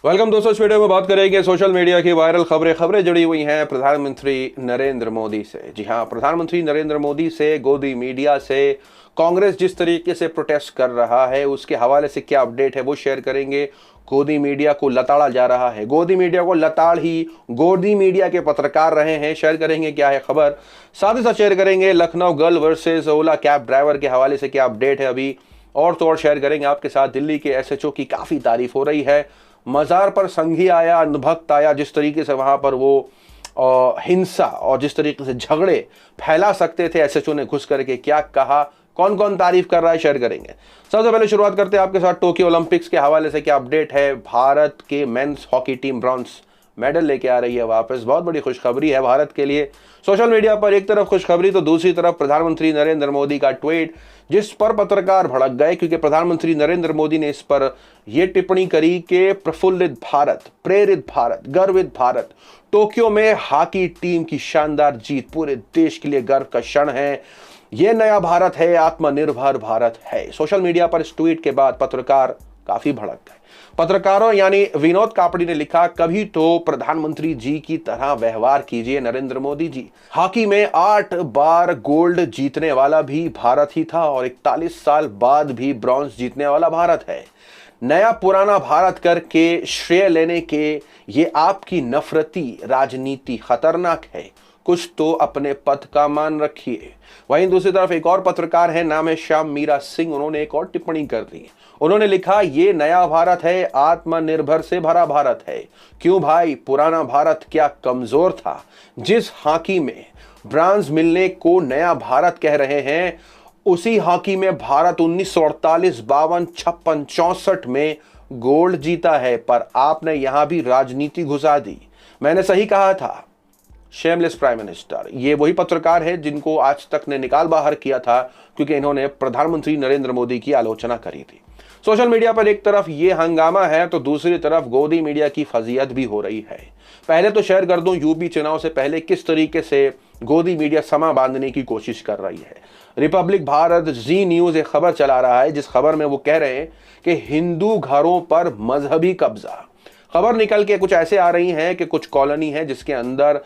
Welcome दोस्तों। इस video में बात करेंगे सोशल मीडिया की वायरल खबरें जुड़ी हुई हैं प्रधानमंत्री नरेंद्र मोदी से। जी हां, प्रधानमंत्री नरेंद्र मोदी से गोदी मीडिया से कांग्रेस जिस तरीके से प्रोटेस्ट कर रहा है उसके हवाले से क्या अपडेट है वो शेयर करेंगे। गोदी मीडिया को लताड़ा जा रहा है, गोदी मीडिया को लताड़ ही गोदी मीडिया के पत्रकार रहे हैं। शेयर करेंगे क्या है खबर, साथ ही साथ शेयर करेंगे लखनऊ गर्ल वर्सेस ओला कैब ड्राइवर के हवाले से क्या अपडेट है अभी, और तो और शेयर करेंगे आपके साथ दिल्ली के एसएचओ की काफी तारीफ हो रही है। मज़ार पर संघी आया, अंधभक्त आया, जिस तरीके से वहां पर वो हिंसा और जिस तरीके से झगड़े फैला सकते थे, एसएचओ ने घुस करके क्या कहा, कौन कौन तारीफ कर रहा है, शेयर करेंगे। सबसे पहले शुरुआत करते हैं आपके साथ टोक्यो ओलंपिक्स के हवाले से क्या अपडेट है। भारत के men's hockey team bronze medal लेके आ रही है वापस, बहुत बड़ी खुशखबरी है भारत के लिए। सोशल मीडिया पर एक तरफ खुशखबरी तो दूसरी तरफ प्रधानमंत्री नरेंद्र मोदी का ट्वीट, जिस पर पत्रकार भड़क गए क्योंकि प्रधानमंत्री नरेंद्र मोदी ने इस पर यह टिप्पणी करी कि प्रफुल्लित भारत, प्रेरित भारत, गर्वित भारत, टोक्यो में हॉकी टीम की शानदार जीत पूरे देश के लिए गर्व का क्षण है। यह नया भारत है, आत्मनिर्भर भारत है। सोशल मीडिया पर इस ट्वीट के बाद पत्रकार काफी भड़क गए। पत्रकारों यानी विनोद कापड़ी ने लिखा, कभी तो प्रधानमंत्री जी की तरह व्यवहार कीजिए नरेंद्र मोदी जी। हॉकी में 8 बार गोल्ड जीतने वाला भी भारत ही था और 41 साल बाद भी ब्रॉन्ज जीतने वाला भारत है। नया पुराना भारत करके श्रेय लेने के ये आपकी नफरती राजनीति खतरनाक है, कुछ तो अपने पद का मान रखिए। वहीं दूसरी तरफ एक और पत्रकार है, नाम है श्याम मीरा सिंह, उन्होंने एक और टिप्पणी कर दी। उन्होंने लिखा, ये नया भारत है, आत्मनिर्भर से भरा भारत है। क्यों भाई, पुराना भारत क्या कमजोर था? जिस हॉकी में ब्रांज मिलने को नया भारत कह रहे हैं, उसी हॉकी में भारत 1948, 52, 56, 64 में गोल्ड जीता है, पर आपने यहां भी राजनीति घुसा दी। मैंने सही कहा था, शेमलेस प्राइम मिनिस्टर। ये वही पत्रकार है जिनको आज तक ने निकाल बाहर किया था क्योंकि इन्होंने प्रधानमंत्री नरेंद्र मोदी की आलोचना करी थी। सोशल मीडिया पर एक तरफ ये हंगामा है तो दूसरी तरफ गोदी मीडिया की फजीयत भी हो रही है। पहले तो शेयर कर दूं, यूपी चुनाव से पहले किस तरीके से गोदी मीडिया समा बांधने की कोशिश कर रही है। रिपब्लिक भारत, जी न्यूज एक खबर चला रहा है जिस खबर में वो कह रहे हैं कि हिंदू घरों पर मजहबी कब्जा। खबर निकल के कुछ ऐसे आ रही है कि कुछ कॉलोनी है जिसके अंदर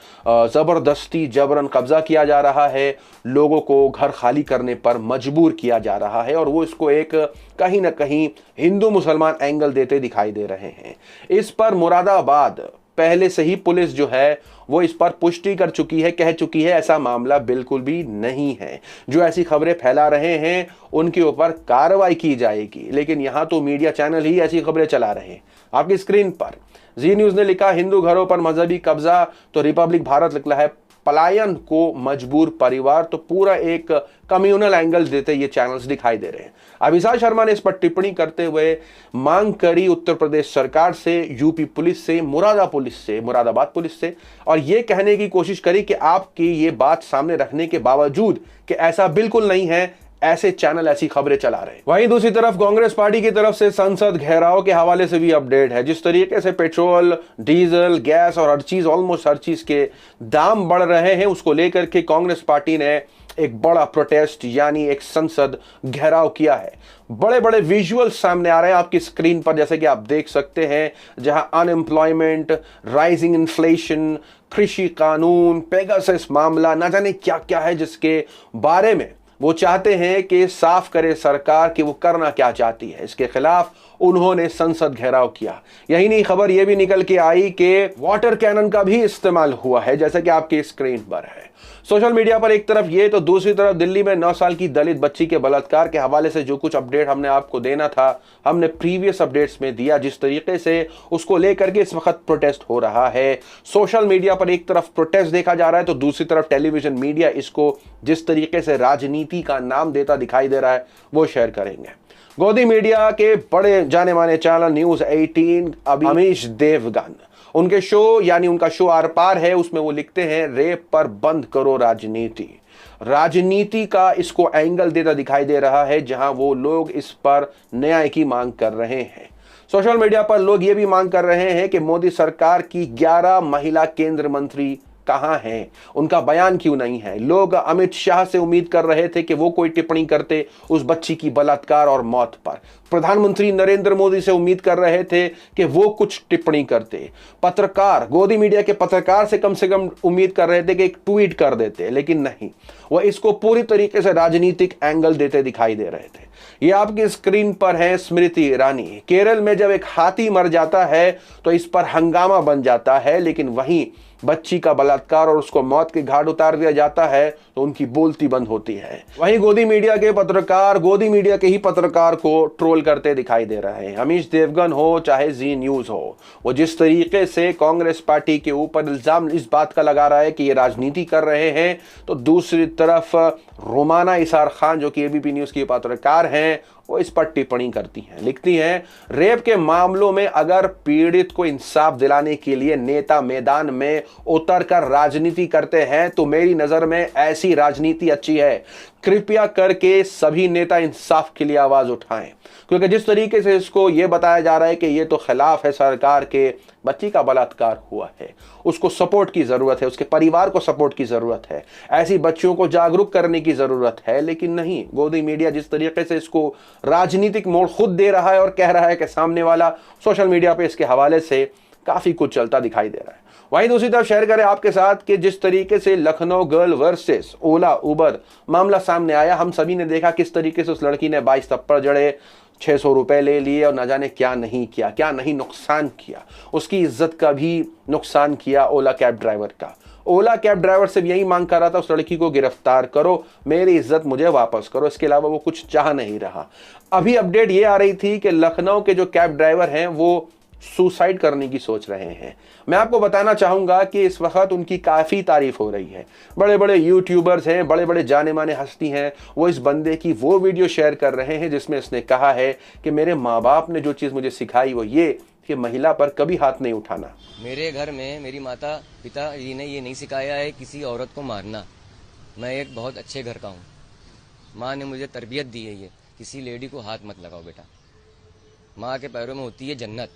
जबरदस्ती जबरन कब्जा किया जा रहा है, लोगों को घर खाली करने पर मजबूर किया जा रहा है और वो इसको एक कहीं ना कहीं हिंदू मुसलमान एंगल देते दिखाई दे रहे हैं। इस पर मुरादाबाद पहले से ही पुलिस जो है वो इस पर पुष्टि कर चुकी है, कह चुकी है ऐसा मामला बिल्कुल भी नहीं है। जो ऐसी खबरें फैला रहे हैं उनके ऊपर कार्रवाई की जाएगी, लेकिन यहां तो मीडिया चैनल ही ऐसी खबरें चला रहे हैं। आपकी स्क्रीन पर जी न्यूज ने लिखा, हिंदू घरों पर मजहबी कब्जा, तो रिपब्लिक भारत लिखा है पलायन को मजबूर परिवार। तो पूरा एक कम्युनल एंगल देते ये चैनल्स दिखाई दे रहे हैं। अभिषेक शर्मा ने इस पर टिप्पणी करते हुए मांग करी उत्तर प्रदेश सरकार से, यूपी पुलिस से, मुरादाबाद पुलिस से, और ये कहने की कोशिश करी कि आपकी ये बात सामने रखने के बावजूद कि ऐसा बिल्कुल नहीं है, ऐसे चैनल ऐसी खबरें चला रहे हैं। वहीं दूसरी तरफ कांग्रेस पार्टी की तरफ से संसद घेराव के हवाले से भी अपडेट है। जिस तरीके से पेट्रोल, डीजल, गैस और हर चीज, ऑलमोस्ट हर चीज के दाम बढ़ रहे हैं, उसको लेकर के कांग्रेस पार्टी ने एक बड़ा प्रोटेस्ट यानी एक संसद घेराव किया है। बड़े बड़े विजुअल्स सामने आ रहे हैं आपकी स्क्रीन पर, जैसे कि आप देख सकते हैं, जहां अनएम्प्लॉयमेंट, राइजिंग इन्फ्लेशन, कृषि कानून, पेगासस मामला, ना जाने क्या क्या है जिसके बारे में वो चाहते हैं कि साफ करे सरकार कि वो करना क्या चाहती है। इसके खिलाफ उन्होंने संसद घेराव किया। यही नहीं, खबर यह भी निकल के आई कि वाटर कैनन का भी इस्तेमाल हुआ है, जैसा कि आपकी स्क्रीन पर है। सोशल मीडिया पर एक तरफ ये तो दूसरी तरफ दिल्ली में 9 साल की दलित बच्ची के बलात्कार के हवाले से जो कुछ अपडेट हमने आपको देना था, हमने प्रीवियस अपडेट्स में दिया। जिस तरीके से उसको लेकर के इस वक्त प्रोटेस्ट हो रहा है, सोशल मीडिया पर एक तरफ प्रोटेस्ट देखा जा रहा है तो दूसरी तरफ टेलीविजन मीडिया इसको जिस तरीके से राजनीति का नाम देता दिखाई दे रहा है वो शेयर करेंगे। गोदी मीडिया के बड़े जाने माने चैनल न्यूज 18 अमीश देवगन, उनके शो यानी उनका शो आर पार है, उसमें वो लिखते हैं, रेप पर बंद करो राजनीति। राजनीति का इसको एंगल देता दिखाई दे रहा है, जहां वो लोग इस पर न्याय की मांग कर रहे हैं। सोशल मीडिया पर लोग ये भी मांग कर रहे हैं कि मोदी सरकार की 11 महिला केंद्र मंत्री कहां हैं, उनका बयान क्यों नहीं है। लोग अमित शाह से उम्मीद कर रहे थे कि वो कोई टिप्पणी करते उस बच्ची की बलात्कार और मौत पर, प्रधानमंत्री नरेंद्र मोदी से उम्मीद कर रहे थे कि वो कुछ टिप्पणी करते। पत्रकार, गोदी मीडिया के पत्रकार से कम उम्मीद कर रहे थे कि एक ट्वीट कर देते, लेकिन नहीं, वह इसको पूरी तरीके से राजनीतिक एंगल देते दिखाई दे रहे थे। ये आपकी स्क्रीन पर है स्मृति ईरानी। केरल में जब एक हाथी मर जाता है तो इस पर हंगामा बन जाता है, लेकिन वहीं बच्ची का बलात्कार और उसको मौत के घाट उतार दिया जाता है तो उनकी बोलती बंद होती है। वहीं गोदी मीडिया के पत्रकार गोदी मीडिया के ही पत्रकार को ट्रोल करते दिखाई दे रहे हैं। अमीश देवगन हो चाहे जी न्यूज हो, वो जिस तरीके से कांग्रेस पार्टी के ऊपर इल्जाम इस बात का लगा रहा है कि ये राजनीति कर रहे हैं, तो दूसरी तरफ रोमाना इसार खान जो कि एबीपी न्यूज की पत्रकार हैं, वो इस पर टिप्पणी करती हैं, लिखती हैं, रेप के मामलों में अगर पीड़ित को इंसाफ दिलाने के लिए नेता मैदान में उतरकर राजनीति करते हैं तो मेरी नजर में ऐसी राजनीति अच्छी है। कृपया करके सभी नेता इंसाफ के लिए आवाज उठाएं, क्योंकि जिस तरीके से इसको ये बताया जा रहा है कि ये तो खिलाफ है सरकार के, बच्ची का बलात्कार हुआ है, उसको सपोर्ट की जरूरत है, उसके परिवार को सपोर्ट की जरूरत है, ऐसी बच्चियों को जागरूक करने की जरूरत है। लेकिन नहीं, गोदी मीडिया जिस तरीके से इसको राजनीतिक मोड़ खुद दे रहा है और कह रहा है कि सामने वाला सोशल मीडिया पे इसके हवाले से काफी कुछ चलता दिखाई दे रहा है। वहीं दूसरी तरफ शेयर करें आपके साथ कि जिस तरीके से लखनऊ गर्ल वर्सेस ओला उबर मामला सामने आया, हम सभी ने देखा किस तरीके से उस लड़की ने 22 थप्पड़ जड़े, 600 रुपए ले लिए और न जाने क्या नहीं किया, क्या नहीं नुकसान किया, उसकी इज्जत का भी नुकसान किया ओला कैब ड्राइवर का। ओला कैब ड्राइवर से यही मांग कर रहा था, उस लड़की को गिरफ्तार करो, मेरी इज्जत मुझे वापस करो, इसके अलावा वो कुछ चाह नहीं रहा। अभी अपडेट ये आ रही थी कि लखनऊ के जो कैब ड्राइवर हैं वो सुसाइड करने की सोच रहे हैं। मैं आपको बताना चाहूंगा कि इस वक्त उनकी काफी तारीफ हो रही है। बड़े बड़े यूट्यूबर्स हैं, बड़े बड़े जाने माने हस्ती हैं, वो इस बंदे की वो वीडियो शेयर कर रहे हैं जिसमें इसने कहा है कि मेरे माँ बाप ने जो चीज़ मुझे सिखाई वो ये कि महिला पर कभी हाथ नहीं उठाना। मेरे घर में मेरी माता पिता जी ने ये नहीं सिखाया है किसी औरत को मारना। मैं एक बहुत अच्छे घर का हूँ, माँ ने मुझे तरबियत दी है ये किसी लेडी को हाथ मत लगाओ बेटा, माँ के पैरों में होती है जन्नत,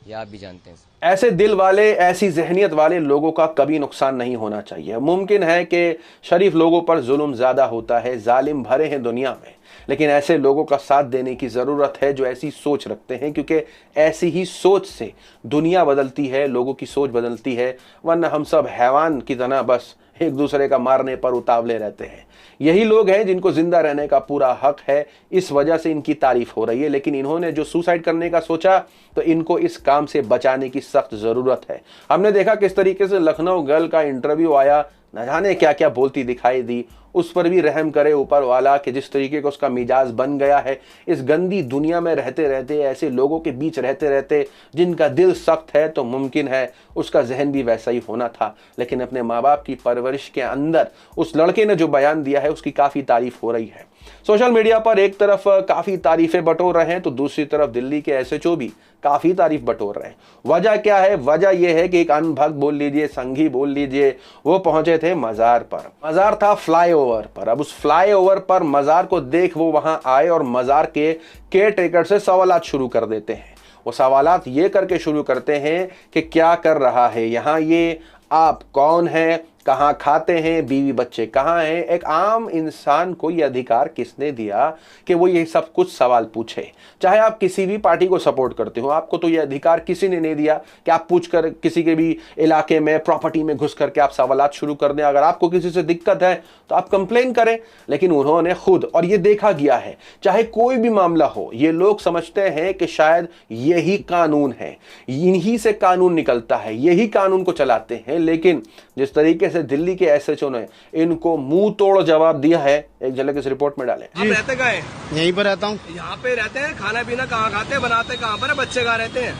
ये आप भी जानते हैं। ऐसे दिल वाले, ऐसी जहनियत वाले लोगों का कभी नुकसान नहीं होना चाहिए। मुमकिन है कि शरीफ लोगों पर जुल्म ज़्यादा होता है, जालिम भरे हैं दुनिया में, लेकिन ऐसे लोगों का साथ देने की ज़रूरत है जो ऐसी सोच रखते हैं, क्योंकि ऐसी ही सोच से दुनिया बदलती है, लोगों की सोच बदलती है, वरना हम सब हैवान की तरह बस एक दूसरे का मारने पर उतावले रहते हैं। यही लोग हैं जिनको जिंदा रहने का पूरा हक है, इस वजह से इनकी तारीफ हो रही है। लेकिन इन्होंने जो सुसाइड करने का सोचा तो इनको इस काम से बचाने की सख्त ज़रूरत है। हमने देखा किस तरीके से लखनऊ गर्ल का इंटरव्यू आया, न जाने क्या क्या बोलती दिखाई दी, उस पर भी रहम करे ऊपर वाला कि जिस तरीके का उसका मिजाज बन गया है। इस गंदी दुनिया में रहते रहते, ऐसे लोगों के बीच रहते रहते जिनका दिल सख्त है, तो मुमकिन है उसका जहन भी वैसा ही होना था। लेकिन अपने माँ बाप की परवरिश के अंदर उस लड़के ने जो बयान दिया है उसकी काफ़ी तारीफ हो रही है। सोशल मीडिया पर एक तरफ काफ़ी तारीफ़ें बटोर रहे हैं तो दूसरी तरफ दिल्ली के एसएचओ भी काफ़ी तारीफ बटोर रहे हैं। वजह क्या है? वजह यह है कि एक अनभक्त बोल लीजिए, संघी बोल लीजिए, वो पहुंचे थे मज़ार पर। मज़ार था फ्लाईओवर पर। अब उस फ्लाईओवर पर मज़ार को देख वो वहां आए और मज़ार के केयर टेकर से सवालात शुरू कर देते हैं। वो सवालात ये करके शुरू करते हैं कि क्या कर रहा है यहाँ ये, आप कौन हैं, कहाँ खाते हैं, बीवी बच्चे कहाँ हैं। एक आम इंसान को ये अधिकार किसने दिया कि वो ये सब कुछ सवाल पूछे? चाहे आप किसी भी पार्टी को सपोर्ट करते हो, आपको तो ये अधिकार किसी ने नहीं दिया कि आप पूछकर किसी के भी इलाके में, प्रॉपर्टी में घुस करके आप सवालात शुरू कर दें। अगर आपको किसी से दिक्कत है तो आप कंप्लेन करें। लेकिन उन्होंने खुद, और ये देखा गया है, चाहे कोई भी मामला हो, ये लोग समझते हैं कि शायद यही कानून है, इन्हीं से कानून निकलता है, यही कानून को चलाते हैं। लेकिन जिस तरीके से दिल्ली के एसएचओ ने इनको मुंह तोड़ जवाब दिया है, एक झलक इस रिपोर्ट में डालें। आप रहते कहाँ हैं? यहीं पर रहता हूँ। यहाँ पे रहते हैं, खाना पीना कहाँ खाते हैं, बनाते कहाँ पर है, बच्चे कहाँ रहते हैं?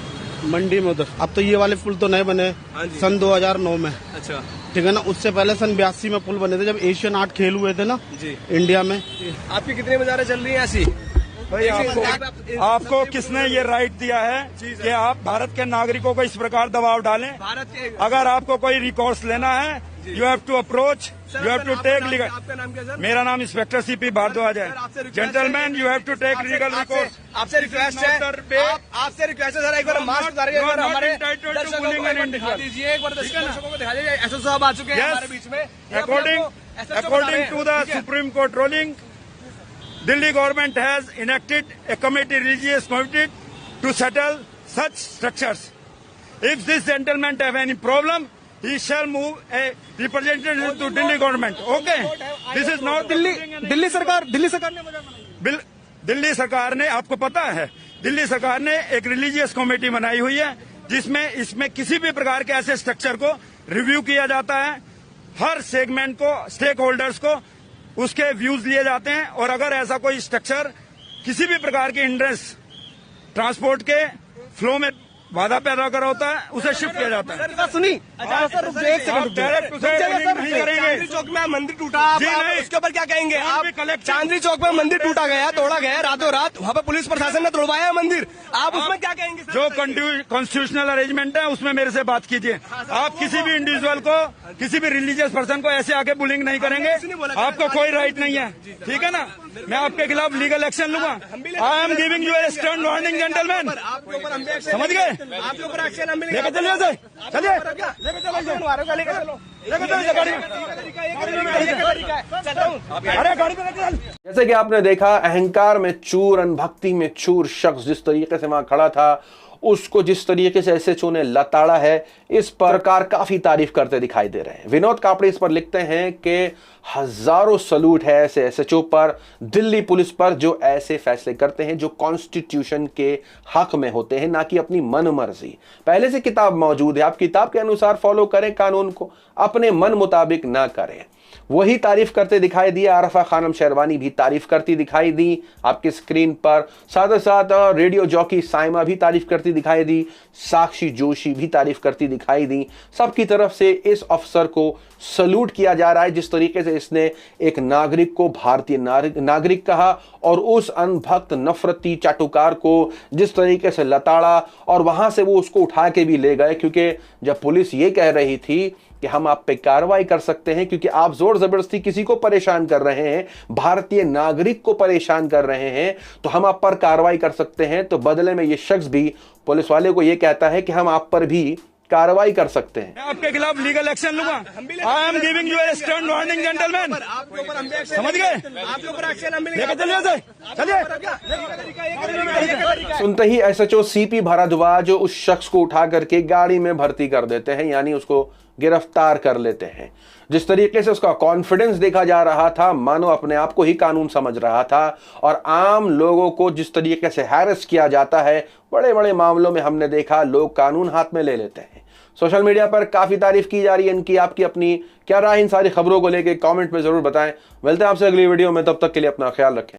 मंडी में उधर। अब तो ये वाले पुल तो नए बने, सन 2009 में। अच्छा, ठीक है ना। उससे पहले सन 82 में पुल बने थे, जब एशियन 8 खेल हुए थे ना जी इंडिया में। आपकी कितनी मज़ारें चल रही हैं ऐसी? भाई आपको किसने ये राइट दिया है कि आप भारत के नागरिकों को इस प्रकार दबाव डालें? भारत के अगर आपको कोई रिकॉर्ड्स लेना है, you have to approach, you have to take legal. आपका नाम क्या सर? मेरा नाम इंस्पेक्टर सीपी भारद्वाज है। Gentleman, you have to take legal records. आपसे रिक्वेस्ट है, आपसे रिक्वेस्ट है सर, एक बार मास्क उतारिए, एक बार हमारे दर्शकों को दीजिए, एक बार दर्शकों को दिखा दीजिए। एसओ साहब आ चुके हैं हमारे बीच में। According to the supreme court ruling, Delhi government has enacted a committee, religious committee, to settle such structures. If this gentleman have any problem, he shall move a representative to Delhi government. Okay, this is not Delhi सरकार ने वजह बनाई। दिल्ली सरकार ने, आपको पता है, दिल्ली सरकार ने एक रिलीजियस कमेटी बनाई हुई है जिसमें इसमें किसी भी प्रकार के ऐसे स्ट्रक्चर को रिव्यू किया जाता है। हर सेगमेंट को, स्टेक होल्डर्स को उसके व्यूज लिए जाते हैं और अगर ऐसा कोई स्ट्रक्चर किसी भी प्रकार की हिंड्रेंस ट्रांसपोर्ट के फ्लो में बाधा पैदा कर होता है, उसे शिफ्ट किया जाता है। सुनी, अच्छा सर रुक जाइए, एक सेकंड नहीं करेंगे। चांदनी चौक में मंदिर टूटा, जी आप नहीं, उसके ऊपर क्या कहेंगे? आप कलेक्टर चांदनी चौक में मंदिर टूटा गया, तोड़ा गया रातों रात, वहाँ पे पुलिस प्रशासन ने तोड़वाया मंदिर, आप उसमें क्या कहेंगे? जो कॉन्स्टिट्यूशनल अरेंजमेंट है उसमें मेरे से बात कीजिए। आप किसी भी इंडिविजुअल को, किसी भी रिलीजियस पर्सन को ऐसे आके बुलिंग नहीं करेंगे, आपको कोई राइट नहीं है, ठीक है ना? मैं आपके खिलाफ लीगल एक्शन लूंगा। I am giving U A stern warning gentleman, समझ गए? आपके ऊपर एक्शन हम लेके चलिए, चलिए अरे गाड़ी पे चल। जैसे कि आपने देखा, अहंकार में चूर, अनभक्ति में चूर शख्स जिस तरीके से वहां खड़ा था, उसको जिस तरीके से एसएचओ ने लताड़ा है, इस प्रकार काफी तारीफ करते दिखाई दे रहे हैं। विनोद कापड़े इस पर लिखते हैं कि हजारों सलूट है ऐसे एसएचओ पर, दिल्ली पुलिस पर, जो ऐसे फैसले करते हैं जो कॉन्स्टिट्यूशन के हक में होते हैं, ना कि अपनी मन मर्जी। पहले से किताब मौजूद है, आप किताब के अनुसार फॉलो करें, कानून को अपने मन मुताबिक ना करें। वही तारीफ करते दिखाई दिए। आरफा खानम शेरवानी भी तारीफ करती दिखाई दी आपकी स्क्रीन पर, साथ ही साथ रेडियो जॉकी साइमा भी तारीफ करती दिखाई दी, साक्षी जोशी भी तारीफ करती दिखाई दी। सबकी तरफ से इस अफसर को सलूट किया जा रहा है जिस तरीके से इसने एक नागरिक को भारतीय नागरिक कहा और उस अनभक्त नफरती चाटुकार को जिस तरीके से लताड़ा, और वहां से वो उसको उठा के भी ले गए, क्योंकि जब पुलिस ये कह रही थी कि हम आप पे कार्रवाई कर सकते हैं क्योंकि आप जोर जबरदस्ती किसी को परेशान कर रहे हैं, भारतीय नागरिक को परेशान कर रहे हैं, तो हम आप पर कार्रवाई कर सकते हैं, तो बदले में ये शख्स भी पुलिस वाले को ये कहता है कि हम आप पर भी कार्रवाई कर सकते हैं। मैं आपके खिलाफ लीगल एक्शन लूंगा। I am giving U A stern warning gentleman, समझ गए? आपके ऊपर एक्शन हम लेके चलिए, चलिए। सुनते ही एसएचओ सीपी भारद्वाज उस शख्स को उठा करके गाड़ी में भर्ती कर देते हैं, यानी उसको गिरफ्तार कर लेते हैं। जिस तरीके से उसका कॉन्फिडेंस देखा जा रहा था, मानो अपने आप को ही कानून समझ रहा था, और आम लोगों को जिस तरीके से हैरेस किया जाता है, बड़े बड़े मामलों में हमने देखा लोग कानून हाथ में ले लेते हैं। सोशल मीडिया पर काफी तारीफ की जा रही है इनकी। आपकी अपनी क्या राय इन सारी खबरों को लेकर कमेंट में जरूर बताएं। मिलते हैं आपसे अगली वीडियो में, तब तक के लिए अपना ख्याल रखें।